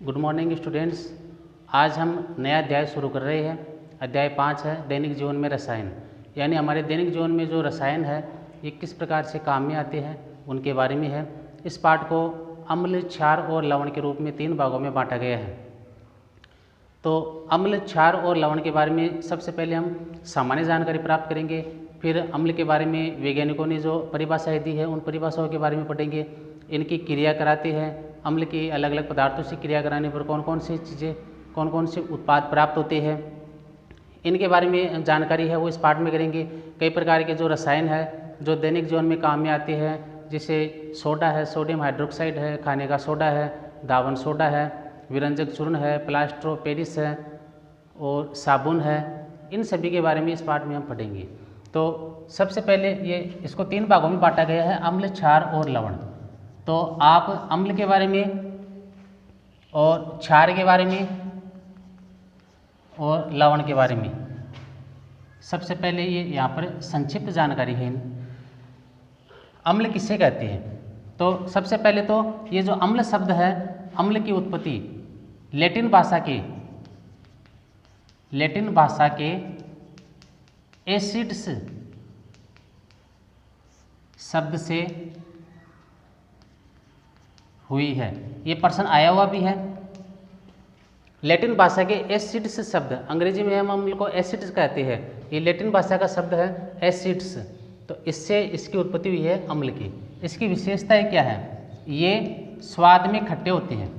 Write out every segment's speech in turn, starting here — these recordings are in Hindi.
Good morning students. आज हम नया अध्याय शुरू कर रहे हैं। अध्याय 5 है दैनिक जीवन में रसायन। यानी हमारे दैनिक जीवन में जो रसायन है ये किस प्रकार से काम में आते हैं उनके बारे में है। इस पाठ को अम्ल, क्षार और लवण के रूप में 3 भागों में बांटा गया है। तो अम्ल, क्षार और लवण के बारे में सबसे पहले हम सामान्य जानकारी प्राप्त करेंगे। फिर अम्ल के बारे में वैज्ञानिकों ने जो परिभाषाएं दी है उन परिभाषाओं के बारे में पढ़ेंगे। इनकी क्रिया कराते हैं, अम्ल की अलग अलग पदार्थों से क्रिया कराने पर कौन कौन सी चीज़ें, कौन कौन से उत्पाद प्राप्त होते हैं, इनके बारे में जानकारी है वो इस पाठ में करेंगे। कई प्रकार के जो रसायन है जो दैनिक जीवन में काम में आते हैं, जैसे सोडा है, सोडियम हाइड्रोक्साइड है, खाने का सोडा है, दावन सोडा है, विरंजक चूर्ण है, प्लास्टर ऑफ पेरिस है और साबुन है। इन सभी के बारे में इस पाठ में हम पढ़ेंगे। तो सबसे पहले ये इसको 3 भागों में बांटा गया है, अम्ल, क्षार और लवण। तो आप अम्ल के बारे में और क्षार के बारे में और लवण के बारे में सबसे पहले ये यहाँ पर संक्षिप्त जानकारी है। अम्ल किसे कहते हैं? तो सबसे पहले तो ये जो अम्ल शब्द है, अम्ल की उत्पत्ति लैटिन भाषा के एसिड्स शब्द से हुई है। ये प्रश्न आया हुआ भी है। लैटिन भाषा के एसिड्स शब्द, अंग्रेजी में हम अम्ल को एसिड्स कहते हैं, ये लैटिन भाषा का शब्द है एसिड्स। तो इससे इसकी उत्पत्ति हुई है अम्ल की। इसकी विशेषताएं क्या है? ये स्वाद में खट्टे होते हैं।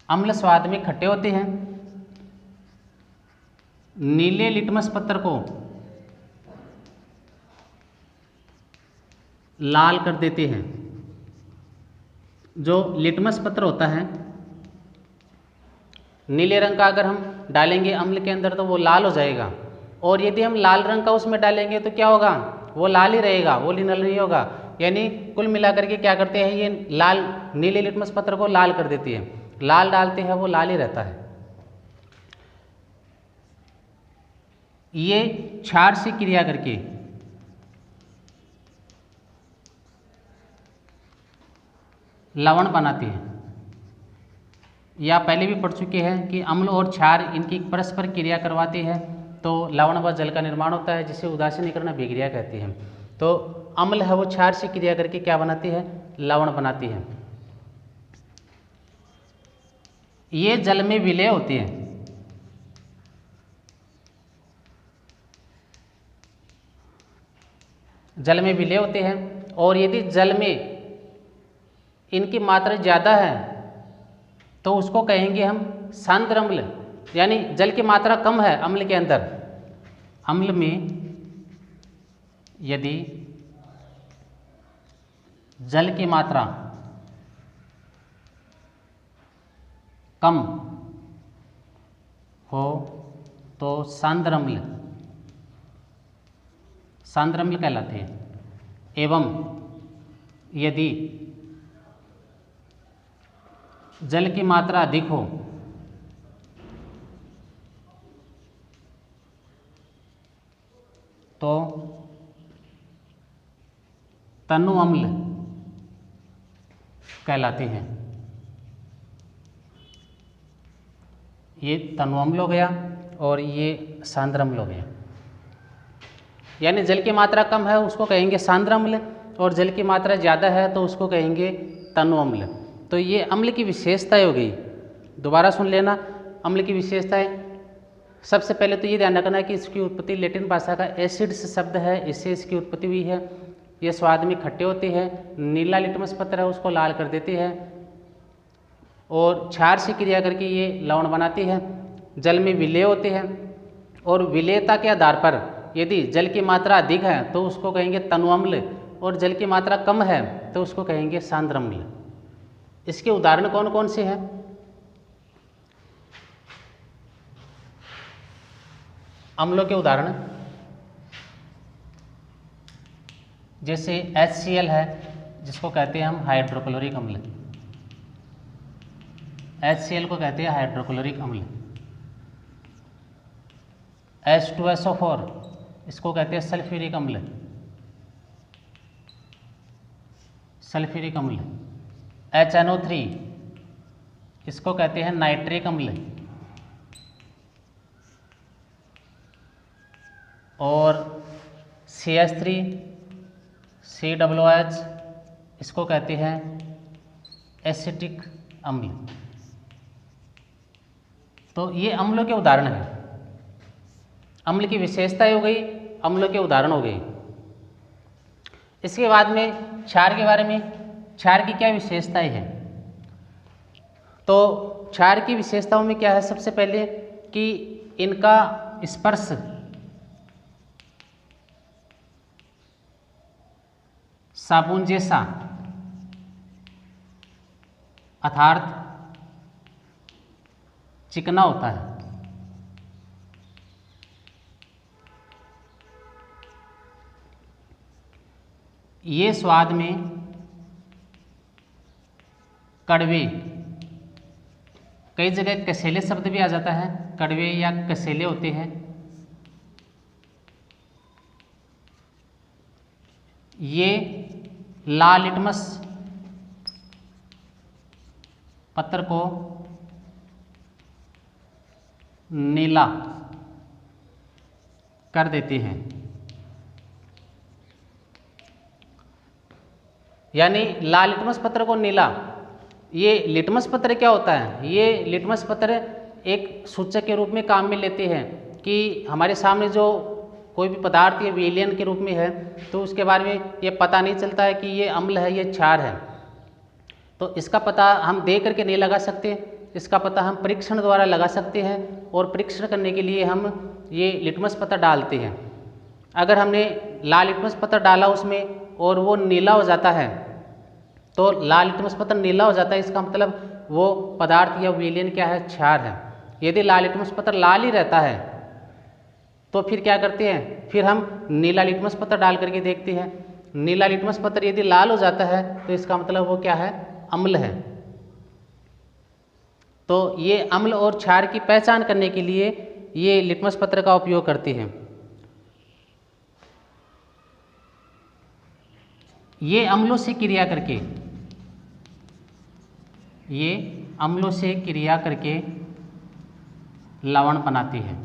अम्ल स्वाद में खट्टे होते हैं। नीले लिटमस पत्र को लाल कर देते हैं। जो लिटमस पत्र होता है नीले रंग का अगर हम डालेंगे अम्ल के अंदर तो वो लाल हो जाएगा, और यदि हम लाल रंग का उसमें डालेंगे तो क्या होगा? वो लाल ही रहेगा, वो नल नहीं होगा। यानी कुल मिलाकर के क्या करते हैं, ये लाल नीले लिटमस पत्र को लाल कर देती है। लाल डालते हैं वो लाल ही रहता है। ये क्षार से क्रिया करके लवण बनाते हैं। या पहले भी पढ़ चुके हैं कि अम्ल और क्षार इनकी परस्पर क्रिया करवाते हैं तो लवण व जल का निर्माण होता है, जिसे उदासीनीकरण अभिक्रिया कहते हैं। तो अम्ल है वो क्षार से क्रिया करके क्या बनाती है? लवण बनाती है। ये जल में विलय होते हैं। जल में विलय होते हैं, और यदि जल में इनकी मात्रा ज़्यादा है तो उसको कहेंगे हम सांद्र अम्ल। यानी जल की मात्रा कम है अम्ल के अंदर। अम्ल में यदि जल की मात्रा कम हो तो सांद्र अम्ल कहलाते हैं। एवं यदि जल की मात्रा अधिक हो तो तनु अम्ल कहलाते हैं। ये तनु अम्ल हो गया और ये सांद्र अम्ल हो गया। यानी जल की मात्रा कम है उसको कहेंगे सांद्र अम्ल, और जल की मात्रा ज़्यादा है तो उसको कहेंगे तनु अम्ल। तो ये अम्ल की विशेषताएं हो गई। दोबारा सुन लेना अम्ल की विशेषताएं। सबसे पहले तो ये ध्यान रखना कि इसकी उत्पत्ति लैटिन भाषा का एसिड्स शब्द है, इससे इसकी उत्पत्ति हुई है। ये स्वाद में खट्टे होते हैं। नीला लिटमस पत्र है उसको लाल कर देते हैं, और क्षार से क्रिया करके ये लवण बनाते हैं। जल में विलय होते हैं, और विलयता के आधार पर यदि जल की मात्रा अधिक है तो उसको कहेंगे तनु अम्ल, और जल की मात्रा कम है तो उसको कहेंगे सांद्र अम्ल। इसके उदाहरण कौन कौन से हैं? अम्लों के उदाहरण जैसे HCl है जिसको कहते हैं हम हाइड्रोक्लोरिक अम्ल। HCl को कहते हैं हाइड्रोक्लोरिक अम्ल। H2SO4 इसको कहते हैं सल्फ्यूरिक अम्ल। सल्फ्यूरिक अम्ल। HNO3 इसको कहते हैं नाइट्रिक अम्ल, और CH3 COOH इसको कहते हैं एसिटिक अम्ल। तो ये अम्लों के उदाहरण हैं। अम्ल की विशेषताएं हो गई, अम्लों के उदाहरण हो गए। इसके बाद में क्षार के बारे में, क्षार की क्या विशेषताएं हैं? तो क्षार की विशेषताओं में क्या है, सबसे पहले कि इनका स्पर्श साबुन जैसा अर्थात चिकना होता है। ये स्वाद में कड़वे, कई जगह कसेले शब्द भी आ जाता है, कड़वे या कसेले होते हैं। ये लाल लिटमस पत्र को नीला कर देते हैं। यानी लाल लिटमस पत्र को नीला, ये लिटमस पत्र क्या होता है? ये लिटमस पत्र एक सूचक के रूप में काम में लेते हैं कि हमारे सामने जो कोई भी पदार्थ ये विलयन के रूप में है, तो उसके बारे में ये पता नहीं चलता है कि ये अम्ल है, ये क्षार है। तो इसका पता हम दे करके नहीं लगा सकते, इसका पता हम परीक्षण द्वारा लगा सकते हैं, और परीक्षण करने के लिए हम ये लिटमस पत्र डालते हैं। अगर हमने लाल लिटमस पत्र डाला उसमें और वो नीला हो जाता है, तो लाल लिटमस पत्र नीला हो जाता है, इसका मतलब वो पदार्थ या विलयन क्या है? क्षार है। यदि लाल लिटमस पत्र लाल ही रहता है तो फिर क्या करते हैं? फिर हम नीला लिटमस पत्र डाल करके देखते हैं। नीला लिटमस पत्र यदि लाल हो जाता है तो इसका मतलब वो क्या है? अम्ल है। तो ये अम्ल और क्षार की पहचान करने के लिए ये लिटमस पत्र का उपयोग करते हैं। ये अम्लों से क्रिया करके, ये अम्लों से क्रिया करके लवण बनाती है।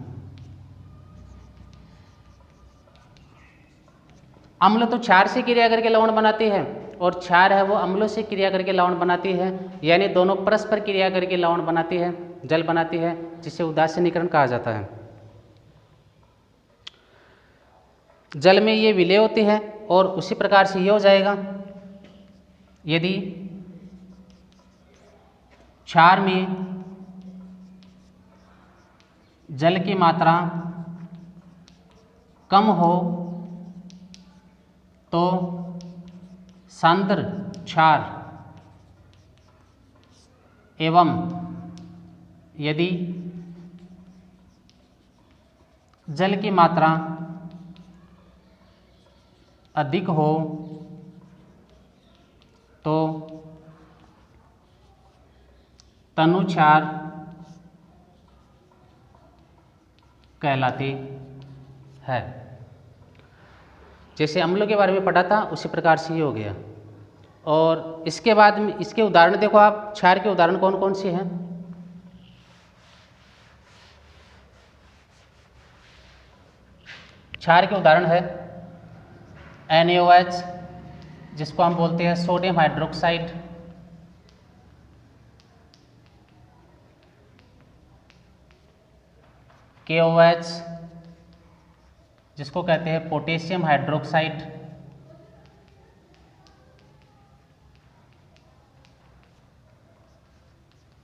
अम्ल तो क्षार से क्रिया करके लवण बनाते हैं, और क्षार है वो अम्लों से क्रिया करके लवण बनाती है। यानी दोनों परस्पर क्रिया करके लवण बनाती है, जल बनाती है, जिसे उदासीनीकरण कहा जाता है। जल में ये विलय होते हैं, और उसी प्रकार से ये हो जाएगा यदि क्षार में जल की मात्रा कम हो तो सांद्र क्षार, एवं यदि जल की मात्रा अधिक हो तो तनु क्षार कहलाती है। जैसे अम्लों के बारे में पढ़ा था उसी प्रकार से ही हो गया। और इसके बाद में इसके उदाहरण देखो आप, क्षार के उदाहरण कौन कौन से हैं? क्षार के उदाहरण है NaOH, जिसको हम बोलते हैं सोडियम हाइड्रोक्साइड, KOH, जिसको कहते हैं पोटेशियम हाइड्रोक्साइड,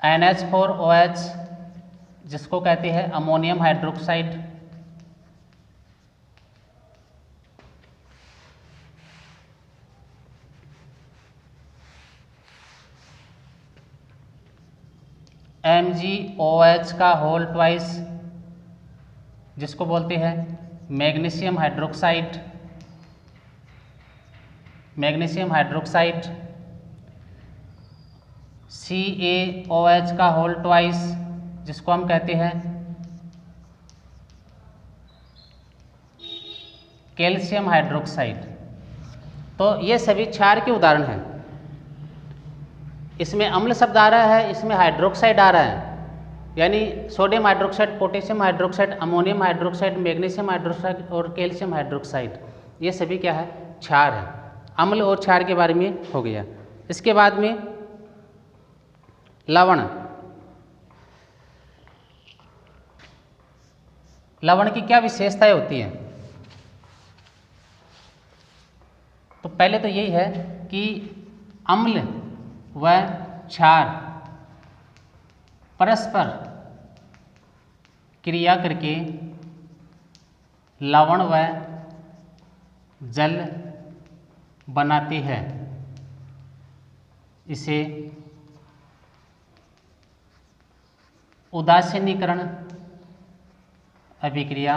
NH4OH, जिसको कहते हैं अमोनियम हाइड्रोक्साइड, MgOH का होल ट्वाइस, जिसको बोलते हैं मैग्नीशियम हाइड्रोक्साइड, CaOH का होल ट्वाइस, जिसको हम कहते हैं कैल्शियम हाइड्रोक्साइड। तो ये सभी क्षार के उदाहरण हैं। इसमें अम्ल शब्द आ रहा है, इसमें हाइड्रोक्साइड आ रहा है, यानी sodium hydroxide, potassium hydroxide, ammonium hydroxide, magnesium hydroxide और कैल्शियम हाइड्रोक्साइड, ये सभी क्या है, क्षार है। अम्ल और क्षार के बारे में हो गया। इसके बाद में लवण। लवण की क्या विशेषताएं होती हैं? तो पहले तो यही है कि अम्ल व क्षार परस्पर क्रिया करके लवण व जल बनाते हैं। इसे उदासीनीकरण अभिक्रिया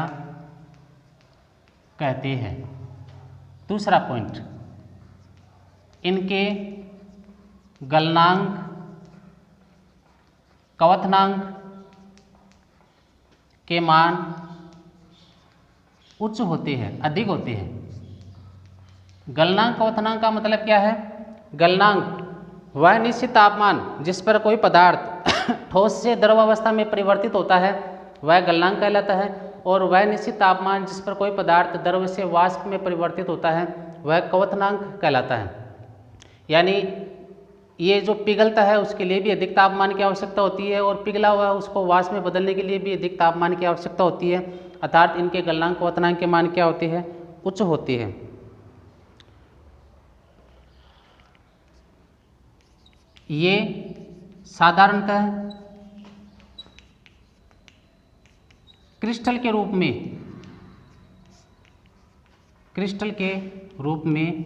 कहते हैं। दूसरा पॉइंट, इनके गलनांक, क्वथनांक के मान उच्च होते हैं, अधिक होते हैं। गलनांक क्वथनांक का मतलब क्या है? गलनांक वह निश्चित तापमान जिस पर कोई पदार्थ ठोस से द्रव अवस्था में परिवर्तित होता है, वह गलनांक कहलाता है। और वह निश्चित तापमान जिस पर कोई पदार्थ द्रव से वाष्प में परिवर्तित होता है, वह क्वथनांक कहलाता है। यानी ये जो पिघलता है उसके लिए भी अधिक तापमान की आवश्यकता होती है, और पिघला हुआ उसको वाष्प में बदलने के लिए भी अधिक तापमान की आवश्यकता होती है। अर्थात इनके गलनांक क्वथनांक के मान क्या होते हैं? उच्च होते हैं। ये साधारणतः क्रिस्टल के रूप में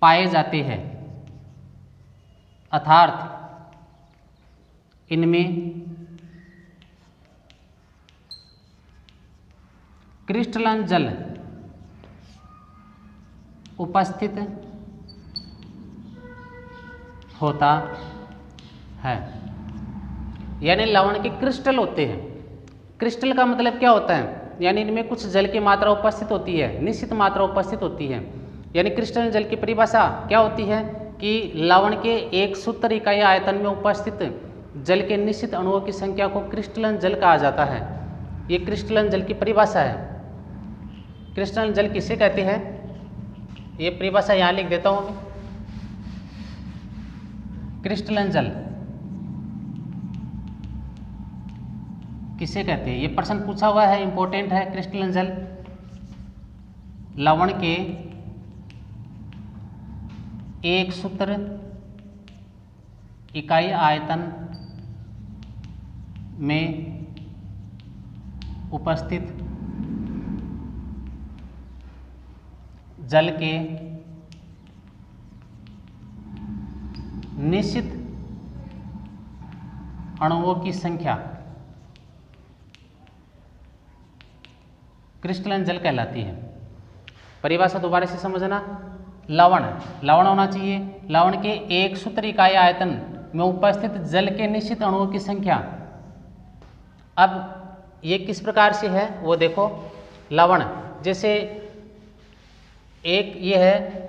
पाए जाते हैं। अर्थात इनमें क्रिस्टलन जल उपस्थित होता है। यानी लवण के क्रिस्टल होते हैं। क्रिस्टल का मतलब क्या होता है? यानी इनमें कुछ जल की मात्रा उपस्थित होती है, निश्चित मात्रा उपस्थित होती है। यानी क्रिस्टल जल की परिभाषा क्या होती है कि लवण के एक सूत्र इकाई आयतन में उपस्थित जल के निश्चित अणुओं की संख्या को क्रिस्टलन जल कहा जाता है। ये क्रिस्टलन जल की परिभाषा है। क्रिस्टलन जल किसे कहते हैं? ये परिभाषा यहाँ लिख देता हूँ मैं। क्रिस्टलन जल किसे कहते हैं? ये प्रश्न पूछा हुआ है, इंपॉर्टेंट है। क्रिस्टलन जल लवण के एक सूत्र इकाई आयतन में उपस्थित जल के निश्चित अणुओं की संख्या क्रिस्टलन जल कहलाती है। परिभाषा दोबारा से समझना। लवण होना चाहिए। लवण के एक सूत्र इकाई आयतन में उपस्थित जल के निश्चित अणुओं की संख्या। अब ये किस प्रकार से है वो देखो। लवण जैसे एक ये है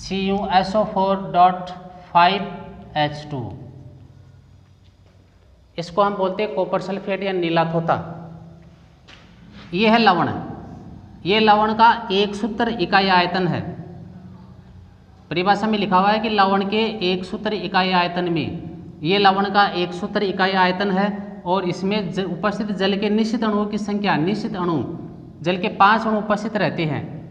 CuSO4.5H2, इसको हम बोलते हैं कॉपर सल्फेट या नीला थोथा। ये है लवण। ये लवण का एक सूत्र इकाई आयतन है। परिभाषा में लिखा हुआ है कि लवण के एक सूत्र इकाई आयतन में, ये लवण का एक सूत्र इकाई आयतन है और इसमें उपस्थित जल के निश्चित अणुओं की संख्या, निश्चित अणु, जल के 5 अणु उपस्थित रहते हैं।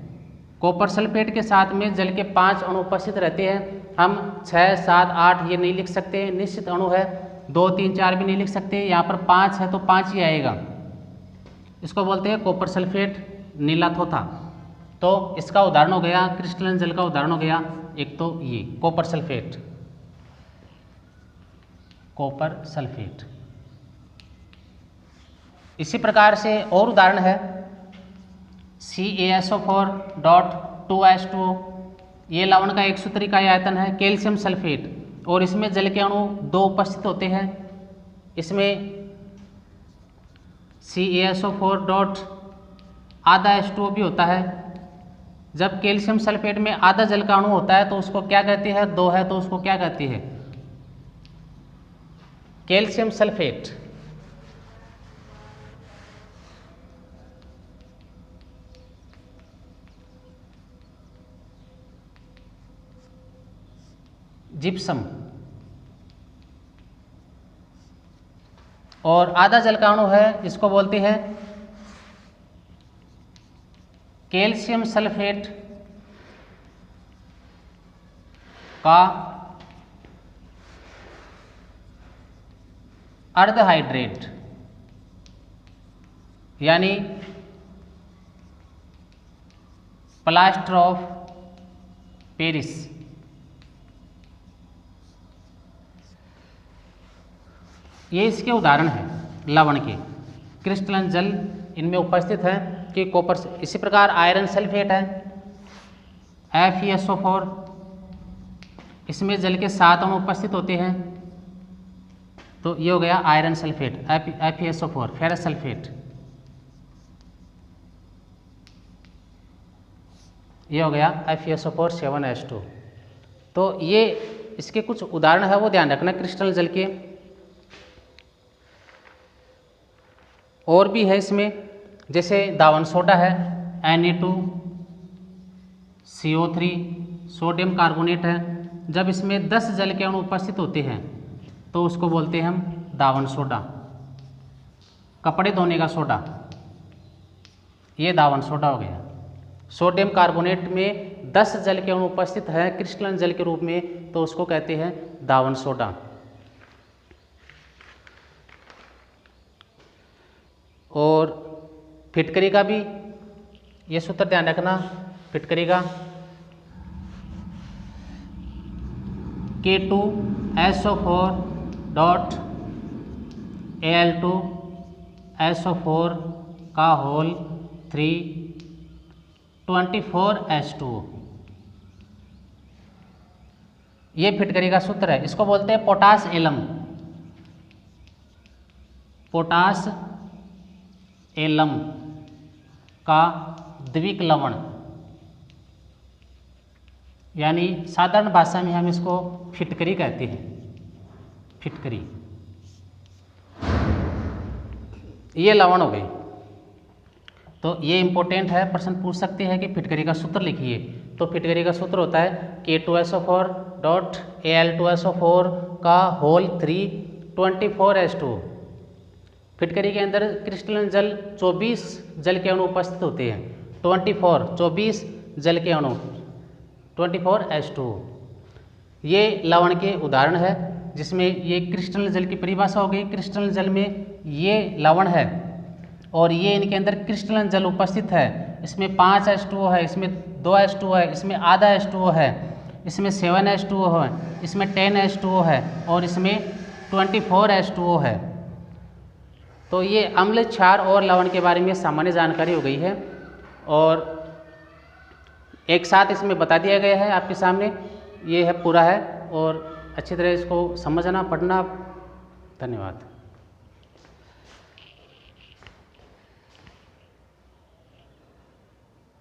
कॉपर सल्फेट के साथ में जल के 5 अणु उपस्थित रहते हैं। हम 6, 7, 8 ये नहीं लिख सकते, निश्चित अणु है। 2, 3, 4 भी नहीं लिख सकते। यहाँ पर 5 है तो 5 ही आएगा। इसको बोलते हैं कॉपर सल्फेट नीला थोथा। तो इसका उदाहरण हो गया, क्रिस्टलन जल का उदाहरण हो गया एक तो ये कॉपर सल्फेट। इसी प्रकार से और उदाहरण है CaSO4.2H2O। ये लवण का एक सूत्र इकाई आयतन है। कैल्शियम सल्फेट, और इसमें जल के अणु 2 उपस्थित होते हैं। इसमें CaSO4.आधा H2O भी होता है। जब कैल्शियम सल्फेट में आधा जल का अणु होता है तो उसको क्या कहते हैं, 2 है तो उसको क्या कहती है, कैल्शियम सल्फेट। जिप्सम। और आधा जल का अणु है, इसको बोलते हैं कैल्शियम सल्फेट का अर्धहाइड्रेट, यानी प्लास्टर ऑफ पेरिस। ये इसके उदाहरण हैं लवण के, क्रिस्टलन जल इनमें उपस्थित है कि कॉपर से। इसी प्रकार आयरन सल्फेट है FeSO4, इसमें जल के 7 अणु उपस्थित होते हैं, तो ये हो गया iron sulphate FeSO4। Ferrous sulphate, ये हो गया FeSO4 7H2। तो ये इसके कुछ उदाहरण है, वो ध्यान रखना क्रिस्टल जल के। और भी है इसमें, जैसे दावन सोडा है Na2CO3, सोडियम कार्बोनेट है। जब इसमें 10 जल के अणु उपस्थित होते हैं तो उसको बोलते हैं हम दावन सोडा। कपड़े धोने का सोडा, ये दावन सोडा हो गया। सोडियम कार्बोनेट में 10 जल के अणु उपस्थित है क्रिस्टलन जल के रूप में, तो उसको कहते हैं दावन सोडा। और फिटकरी का भी ये सूत्र ध्यान रखना, फिटकरी का K2SO4.Al2SO4 का होल 3 24H2। ये फिटकरी का सूत्र है, इसको बोलते हैं पोटास एलम। पोटास एलम का द्विक लवण, यानी साधारण भाषा में हम इसको फिटकरी कहते हैं, फिटकरी। ये लवण हो गए। तो ये इंपॉर्टेंट है, प्रश्न पूछ सकते हैं कि फिटकरी का सूत्र लिखिए। तो फिटकरी का सूत्र होता है K2SO4.Al2SO4 का होल 3 24H2। फिटकरी के अंदर क्रिस्टलन जल 24 जल के अणु उपस्थित होते हैं। 24 जल के अणु 24H2। ये लवण के उदाहरण है, जिसमें ये क्रिस्टल जल की परिभाषा हो गई। क्रिस्टल जल में ये लवण है और ये इनके अंदर क्रिस्टलन जल उपस्थित है। इसमें 5H2O है, इसमें 2H2O है, इसमें आधा H2O है, इसमें 7H2O है, इसमें 10H2O है और इसमें 24H2O है। तो ये अम्ल, क्षार और लवण के बारे में सामान्य जानकारी हो गई है और एक साथ इसमें बता दिया गया है आपके सामने। ये है पूरा है और अच्छी तरह इसको समझना, पढ़ना। धन्यवाद।